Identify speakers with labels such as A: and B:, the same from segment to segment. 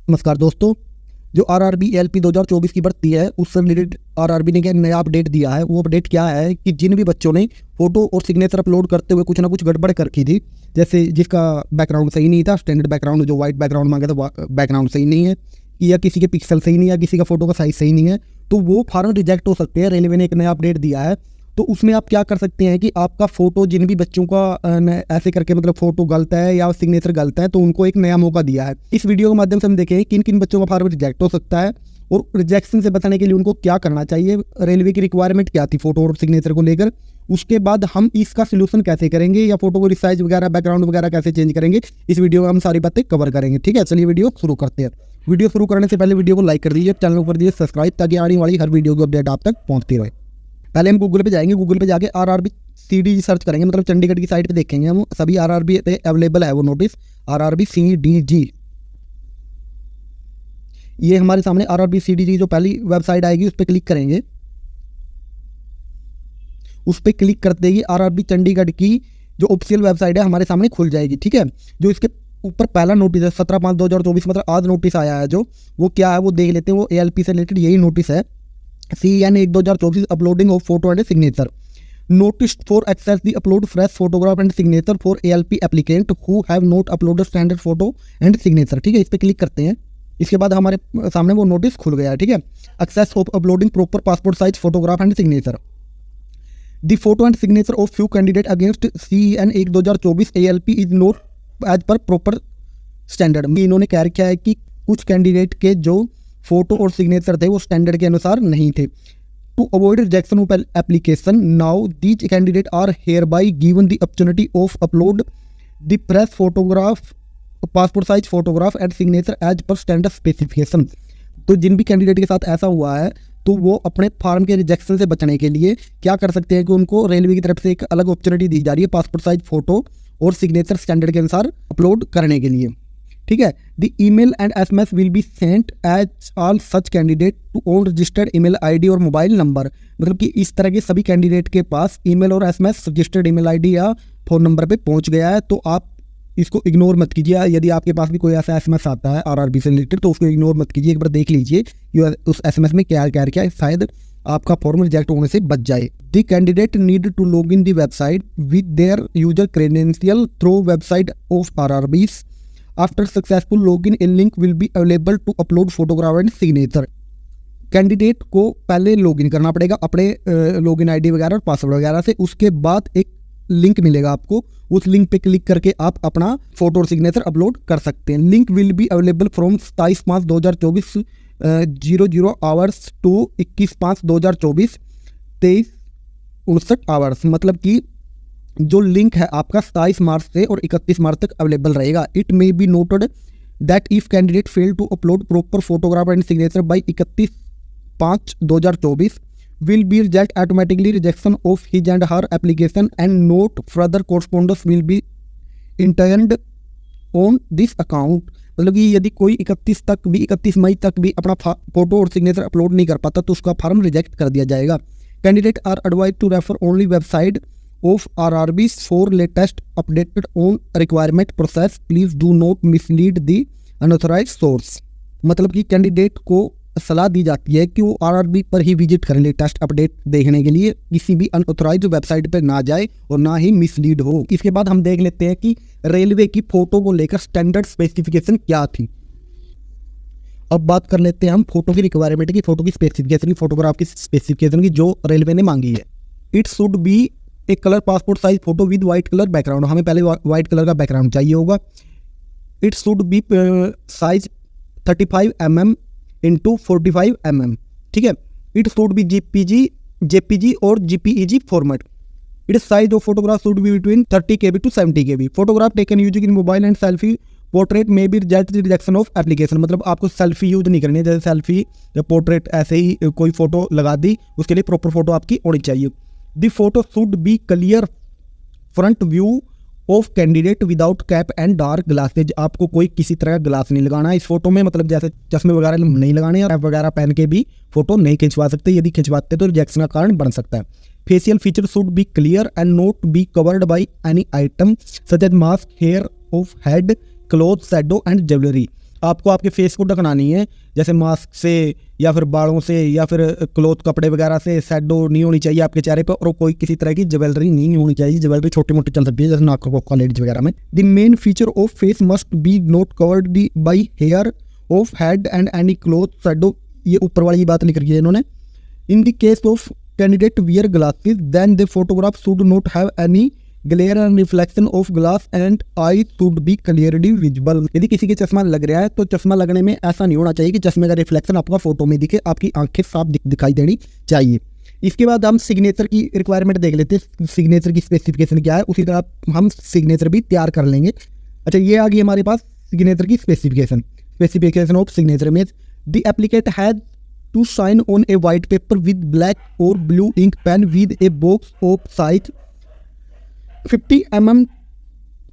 A: नमस्कार दोस्तों। जो आरआरबी एलपी 2024 की भर्ती है उससे रिलेटेड आरआरबी ने क्या नया अपडेट दिया है। वो अपडेट क्या है कि जिन भी बच्चों ने फोटो और सिग्नेचर अपलोड करते हुए कुछ ना कुछ गड़बड़ कर रखी थी, जैसे जिसका बैकग्राउंड सही नहीं था, स्टैंडर्ड बैकग्राउंड जो वाइट बैकग्राउंड मांगे था बैकग्राउंड सही नहीं है, या किसी के पिक्सल सही नहीं है, किसी का फोटो का साइज सही नहीं है, तो वो फॉर्म रिजेक्ट हो सकते हैं। रेलवे ने एक नया अपडेट दिया है। तो उसमें आप क्या कर सकते हैं कि आपका फोटो जिन भी बच्चों का ऐसे करके मतलब फोटो गलत है या सिग्नेचर गलत है, तो उनको एक नया मौका दिया है। इस वीडियो के माध्यम से हम देखें किन किन बच्चों का फॉर्म रिजेक्ट हो सकता है और रिजेक्शन से बचने के लिए उनको क्या करना चाहिए, रेलवे की रिक्वायरमेंट क्या थी फोटो और सिग्नेचर को लेकर, उसके बाद हम इसका सोल्यूशन कैसे करेंगे या फोटो को रिसाइज वगैरह बैकग्राउंड वगैरह कैसे चेंज करेंगे, इस वीडियो में हम सारी बातें कवर करेंगे। ठीक है, चलिए वीडियो शुरू करते हैं। वीडियो शुरू करने से पहले वीडियो को लाइक कर दीजिए, चैनल को कर दीजिए सब्सक्राइब, ताकि आने वाली हर वीडियो की अपडेट आप तक पहुंचती रहे। पहले हम गूगल पे जाएंगे, गूगल पे जाके आरआरबी सीडीजी सर्च करेंगे, मतलब चंडीगढ़ की साइट पे देखेंगे हम सभी आरआरबी पे अवेलेबल है वो नोटिस आरआरबी सीडीजी। ये हमारे सामने आरआरबी सीडीजी जो पहली वेबसाइट आएगी उस पर क्लिक करेंगे। उस पर क्लिक करते ही आरआरबी चंडीगढ़ की जो ऑफिशियल वेबसाइट है हमारे सामने खुल जाएगी। ठीक है, जो इसके ऊपर पहला नोटिस है 17/5/2024, मतलब आज नोटिस आया है जो, वो क्या है वो देख लेते हैं। वो एएलपी से रिलेटेड यही नोटिस है, CN 1/2024 uploading of photo and signature notice for access the upload fresh photograph and signature for ALP applicant who have not uploaded standard photo and signature. ठीक है, इस पर क्लिक करते हैं। इसके बाद हमारे सामने वो नोटिस खुल गया है। ठीक है, access of uploading proper passport size photograph and signature the photo and signature of few candidate against CN 1/2024 ALP is not as per proper standard. इन्होंने कह रखा है कि कुछ कैंडिडेट के जो फोटो और सिग्नेचर थे वो स्टैंडर्ड के अनुसार नहीं थे। To avoid rejection of application now these candidate are hereby given the opportunity of upload the fresh photograph passport size photograph and signature as per standard specification. तो जिन भी कैंडिडेट के साथ ऐसा हुआ है तो वो अपने फॉर्म के रिजेक्शन से बचने के लिए क्या कर सकते हैं कि उनको रेलवे की तरफ से एक अलग अपॉर्चुनिटी दी जा रही है पासपोर्ट साइज फोटो और सिग्नेचर स्टैंडर्ड के अनुसार अपलोड करने के लिए। ठीक है, the email and SMS will be sent as all such candidate to on registered email ID और मोबाइल नंबर। मतलब कि इस तरह के सभी कैंडिडेट के पास ईमेल और SMS रजिस्टर्ड ईमेल ID या फ़ोन नंबर पे पहुंच गया है, तो आप इसको इग्नोर मत कीजिए। यदि आपके पास भी कोई ऐसा SMS आता है आरआरबी से रिलेटेड तो उसको इग्नोर मत कीजिए, एक बार देख लीजिए कि उस SMS में क्या क्या क्या शायद आपका फॉर्म रिजेक्ट होने से बच जाए। The candidate need to log in the website with their user credential through website of RRBs. After successful login, a link will be available to upload photograph and signature. Candidate को पहले login करना पड़ेगा अपने login ID वगैरह और password वगैरह से। उसके बाद एक लिंक मिलेगा आपको, उस लिंक पे क्लिक करके आप अपना फोटो और सिग्नेचर अपलोड कर सकते हैं। Link will be available from 27/5/2024 00 hours to 21/5/2024 23:59 hours. मतलब कि जो लिंक है आपका 27 मार्च से और 31 मार्च तक अवेलेबल रहेगा। It may be noted that if candidate fail to upload proper photograph and signature by 31/5/2024 will be reject automatically rejection of his and her application and not further correspondence will be interned on this account. मतलब कि यदि कोई 31 मई तक भी अपना photo और signature upload नहीं कर पाता तो उसका फॉर्म रिजेक्ट कर दिया जाएगा। Candidate are advise to refer only website of RRBs for latest updated on requirement process. Please do not mislead the unauthorized source. मतलब कि कैंडिडेट को सलाह दी जाती है कि वो RRB पर ही विजिट करें लेटेस्ट अपडेट देखने के लिए, किसी भी अनऑथोराइज्ड वेबसाइट पर ना जाए और ना ही मिसलीड हो। इसके बाद हम देख लेते हैं कि रेलवे की फोटो को लेकर स्टैंडर्ड स्पेसिफिकेशन क्या थी। अब बात कर लेते हैं हम फोटो की रिक्वायरमेंट की, फोटो की स्पेसिफिकेशन की, फोटोग्राफ की स्पेसिफिकेशन की जो रेलवे ने मांगी है। इट शुड बी एक colour passport size photo with white colour background. हमें पहले वाइट कलर का बैकग्राउंड चाहिए होगा। It should be size 35 mm into 45 mm। ठीक है, इट शुड बी JPG और JPEG format. It size of photograph should be between 30 KB to 70 KB। Photograph taken using in mobile and selfie portrait में भी rejection of application. मतलब आपको selfie use नहीं करनी है, जैसे सेल्फी या पोर्ट्रेट ऐसे ही कोई फोटो लगा दी, उसके लिए प्रॉपर फोटो आपकी होनी चाहिए। The photo should be clear front view of candidate without cap and dark glasses। आपको कोई किसी तरह का ग्लास नहीं लगाना है इस फोटो में, मतलब जैसे चश्मे वगैरह नहीं लगाने और कैप वगैरह पहन के भी फोटो नहीं खिंचवा सकते। यदि खिंचवाते तो रिजेक्शन का कारण बन सकता है। Facial feature should be clear and not be covered by any item such as mask, hair of head, cloth, shadow and jewellery. आपको आपके फेस को ढकना नहीं है, जैसे मास्क से या फिर बालों से या फिर क्लोथ कपड़े वगैरह से शैडो नहीं होनी चाहिए आपके चेहरे पर, और कोई किसी तरह की ज्वेलरी नहीं होनी चाहिए। ज्वेलरी छोटी मोटी चल सकती है जैसे नाक का लेडीज वगैरह में। The main feature of face must be not covered by hair of head and any cloth shadow, ये ऊपर वाली बात लिख रही है इन्होंने। In the case of candidate wear glasses then the photograph should not have any glare and reflection of glass and eye should be clearly visible. यदि किसी के चश्मा लग रहा है तो चश्मा लगने में ऐसा नहीं होना चाहिए कि चश्मे का रिफ्लेक्शन आपका फोटो में दिखे, आपकी आंखें साफ दिखाई देनी चाहिए। इसके बाद हम सिग्नेचर की रिक्वायरमेंट देख लेते हैं, सिग्नेचर की स्पेसिफिकेशन क्या है, उसी तरह हम सिग्नेचर भी तैयार कर लेंगे। अच्छा, ये आ गई हमारे पास सिग्नेचर की स्पेसिफिकेशन ऑफ सिग्नेचर में the applicant has to sign on a white paper with black और blue ink pen with a box of size 50 mm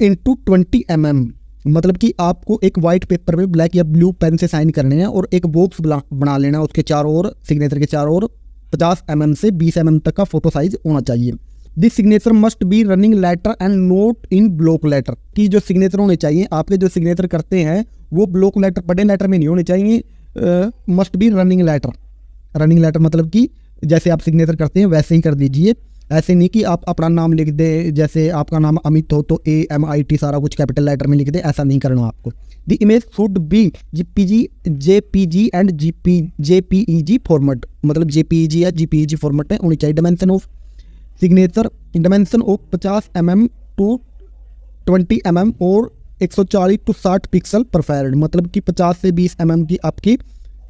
A: into 20 mm, मतलब कि आपको एक वाइट पेपर पे ब्लैक या ब्लू पेन से साइन करने हैं और एक बॉक्स बना लेना है उसके चारों ओर, सिग्नेचर के चारों ओर 50 mm से 20 mm तक का फोटो साइज होना चाहिए। This signature must be running letter and not in block letter, की जो सिग्नेचर होने चाहिए आपके जो सिग्नेचर करते हैं वो ब्लॉक लेटर बड़े लेटर में नहीं होने चाहिए, must be running letter. Running letter मतलब कि जैसे आप सिग्नेचर करते हैं वैसे ही कर दीजिए, ऐसे नहीं कि आप अपना नाम लिख दे, जैसे आपका नाम अमित हो तो AMIT सारा कुछ कैपिटल लेटर में लिख दे, ऐसा नहीं करना आपको। The image should be JPG and JPEG format, मतलब JPEG या JPEG फॉर्मेट में होनी चाहिए। Dimension of signature, dimension of 50 mm to 20 mm और 140 टू 60 पिक्सल पर फैरेड, मतलब कि 50 से 20 mm की आपकी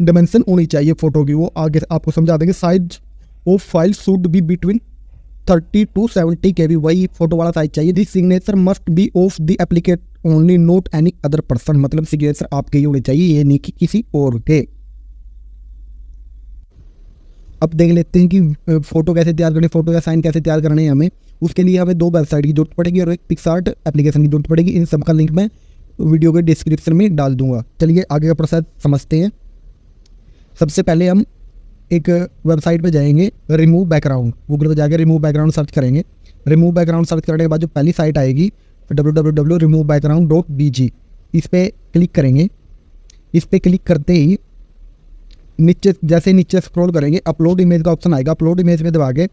A: डायमेंशन होनी चाहिए फोटो की। वो आगे आपको समझा देंगे। Size of file should be between 30 to 70 KB, वही फोटो वाला साइज चाहिए। This signature must B of the एप्लीकेट only note any other person, मतलब सिग्नेचर आपके ही होने चाहिए, ये नहीं कि किसी और के। अब देख लेते हैं कि फोटो कैसे तैयार करनी, फोटो का साइन कैसे तैयार करने हैं हमें। उसके लिए हमें 2 वेबसाइट की जरूरत पड़ेगी और एक पिक्सआर्ट एप्लीकेशन की जरूरत पड़ेगी। इन सब का लिंक मैं वीडियो के डिस्क्रिप्शन में डाल दूंगा। चलिए आगे का प्रोसेस समझते हैं। सबसे पहले हम एक वेबसाइट पे जाएंगे, रिमूव बैकग्राउंड, गूगल पे जाकर रिमूव बैकग्राउंड सर्च करेंगे। रिमूव बैकग्राउंड सर्च करने के बाद जो पहली साइट आएगी www.removebackground.bg, इस पर क्लिक करेंगे। इस पर क्लिक करते ही नीचे जैसे नीचे स्क्रॉल करेंगे अपलोड इमेज का ऑप्शन आएगा। अपलोड इमेज पे दबा के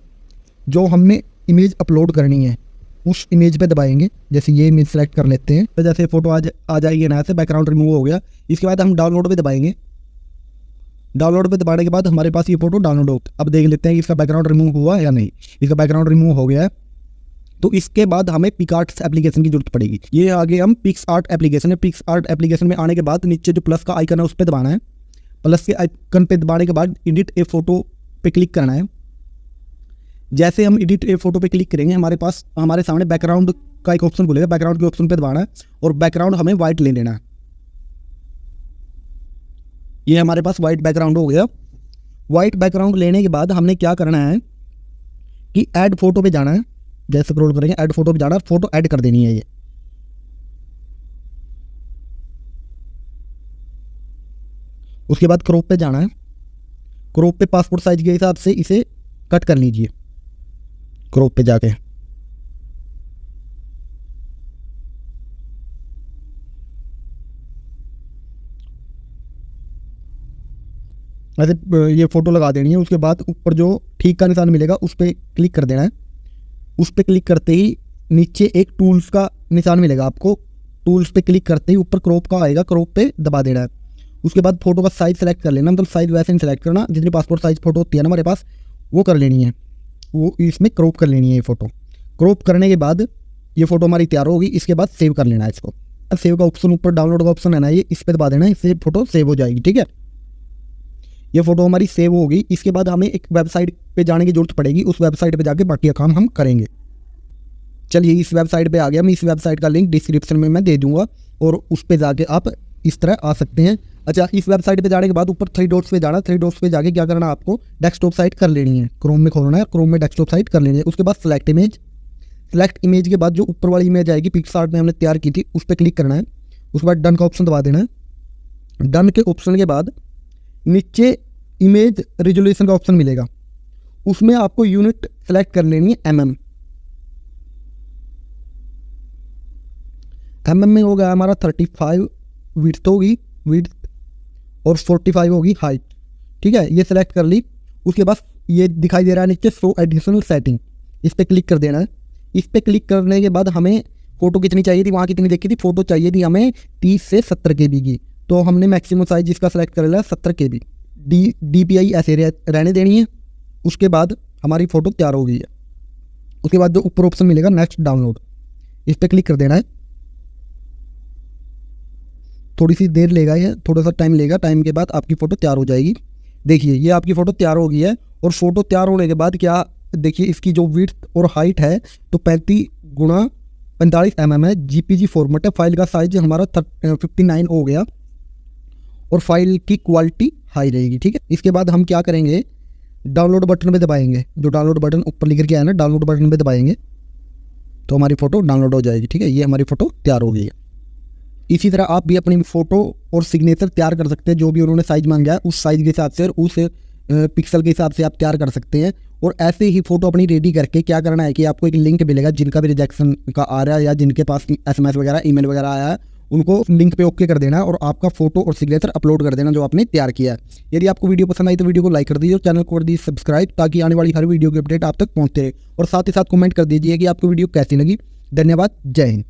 A: जो हमने इमेज अपलोड करनी है उस इमेज पे दबाएंगे। जैसे ये इमेज सेलेक्ट कर लेते हैं तो जैसे फोटो आ जाएगी ना, ऐसे बैकग्राउंड रिमूव हो गया। इसके बाद हम डाउनलोड पे दबाएंगे। डाउनलोड पे दबाने के बाद हमारे पास ये फोटो डाउनलोड हो। अब देख लेते हैं कि इसका बैकग्राउंड रिमूव हुआ या नहीं। इसका बैकग्राउंड रिमूव हो गया है, तो इसके बाद हमें पिक्सआर्ट एप्लीकेशन की जरूरत पड़ेगी। ये आगे हम पिक्सआर्ट एप्लीकेशन है। पिक्सआर्ट एप्लीकेशन में आने के बाद नीचे जो प्लस का आइकन है उस पर दबाना है। प्लस के आइकन पे दबाने के बाद एडिट ए फोटो पे क्लिक करना है। जैसे हम एडिट ए फोटो पे क्लिक करेंगे हमारे सामने बैकग्राउंड का एक ऑप्शन खुलेगा। बैकग्राउंड के ऑप्शन पे दबाना है और बैकग्राउंड हमें वाइट ले लेना है। ये हमारे पास वाइट बैकग्राउंड हो गया। वाइट बैकग्राउंड लेने के बाद हमने क्या करना है कि ऐड फोटो पे जाना है। जैसे स्क्रॉल करेंगे ऐड फोटो पे जाना है, फोटो ऐड कर देनी है। ये उसके बाद क्रॉप पे जाना है। क्रॉप पे पासपोर्ट साइज के हिसाब से इसे कट कर लीजिए। क्रॉप पे जाके ऐसे ये फोटो लगा देनी है। उसके बाद ऊपर जो ठीक का निशान मिलेगा उस पर क्लिक कर देना है। उस पर क्लिक करते ही नीचे एक टूल्स का निशान मिलेगा आपको। टूल्स पे क्लिक करते ही ऊपर क्रॉप का आएगा, क्रॉप पे दबा देना है। उसके बाद फोटो का साइज सेलेक्ट कर लेना, मतलब साइज वैसे नहीं सेलेक्ट करना, जितनी पासपोर्ट साइज फोटो होती है ना हमारे पास वो कर लेनी है, वो इसमें क्रॉप कर लेनी है ये फोटो। क्रॉप करने के बाद ये फोटो हमारी तैयार होगी। इसके बाद सेव कर लेना है इसको। सेव का ऑप्शन ऊपर डाउनलोड का ऑप्शन है ना, ये इस पर दबा देना है, इससे फोटो सेव हो जाएगी। ठीक है, ये फोटो हमारी सेव हो गई। इसके बाद हमें एक वेबसाइट पे जाने की जरूरत पड़ेगी। उस वेबसाइट पे जाके बाकी का काम हम करेंगे। चलिए इस वेबसाइट पे आ गया मैं। इस वेबसाइट का लिंक डिस्क्रिप्शन में मैं दे दूंगा और उस पे जाके आप इस तरह आ सकते हैं। अच्छा, इस वेबसाइट पे जाने के बाद ऊपर 3 डॉट्स पे जाना। 3 डॉट्स पे जाके क्या करना है, आपको डेस्कटॉप साइट कर लेनी है। क्रोम में खोलना है, क्रोम में डेस्कटॉप साइट कर लेनी है। उसके बाद सेलेक्ट इमेज। सेलेक्ट इमेज के बाद जो ऊपर वाली इमेज आएगी पिक्सआर्ट में हमने तैयार की थी उस पर क्लिक करना है। उसके बाद डन का ऑप्शन दबा देना है। डन के ऑप्शन के बाद नीचे इमेज रिजोल्यूशन का ऑप्शन मिलेगा, उसमें आपको यूनिट सेलेक्ट कर लेनी है mm। mm में हो गया हमारा 35 विड्थ होगी विड्थ और 45 होगी हाइट। ठीक है, ये सेलेक्ट कर ली। उसके बाद ये दिखाई दे रहा है नीचे शो एडिशनल सेटिंग, इस पर क्लिक कर देना है। इस पर क्लिक करने के बाद हमें फ़ोटो कितनी चाहिए थी, वहाँ कितनी देखी थी, फ़ोटो चाहिए थी हमें 30 से 70 KB की। तो हमने मैक्सिमम साइज इसका सेलेक्ट कर लिया 70 KB। DPI ऐसे रहने देनी है। उसके बाद हमारी फ़ोटो तैयार हो गई है। उसके बाद जो ऊपर ऑप्शन मिलेगा नेक्स्ट डाउनलोड, इस पर क्लिक कर देना है। थोड़ी सी देर लेगा, ये थोड़ा सा टाइम लेगा। टाइम के बाद आपकी फ़ोटो तैयार हो जाएगी। देखिए ये आपकी फ़ोटो तैयार हो गई है। और फोटो तैयार होने के बाद क्या, देखिए इसकी जो विड्थ और हाइट है तो 35x45 mm है। JPG फॉर्मेट है। फाइल का साइज हमारा 59 हो गया और फाइल की क्वालिटी हाई रहेगी। ठीक है, इसके बाद हम क्या करेंगे, डाउनलोड बटन पे दबाएंगे। जो डाउनलोड बटन ऊपर लिख के आया ना, डाउनलोड बटन पे दबाएंगे तो हमारी फ़ोटो डाउनलोड हो जाएगी। ठीक है, ये हमारी फ़ोटो तैयार हो गई है। इसी तरह आप भी अपनी फ़ोटो और सिग्नेचर तैयार कर सकते हैं। जो भी उन्होंने साइज़ मांगा है उस साइज़ के हिसाब से और उस पिक्सल के हिसाब से आप तैयार कर सकते हैं। और ऐसे ही फ़ोटो अपनी रेडी करके क्या करना है कि आपको एक लिंक मिलेगा, जिनका भी रिजेक्शन का आ रहा है या जिनके पास SMS वगैरह ईमेल वगैरह आया है, उनको लिंक पे ओके कर देना है और आपका फ़ोटो और सिग्नेचर अपलोड कर देना जो आपने तैयार किया है। यदि आपको वीडियो पसंद आई तो वीडियो को लाइक कर दीजिए और चैनल को कर दीजिए सब्सक्राइब, ताकि आने वाली हर वीडियो की अपडेट आप तक पहुँचते रहे। और साथ ही साथ कमेंट कर दीजिए कि आपको वीडियो कैसी लगी। धन्यवाद, जय हिंद।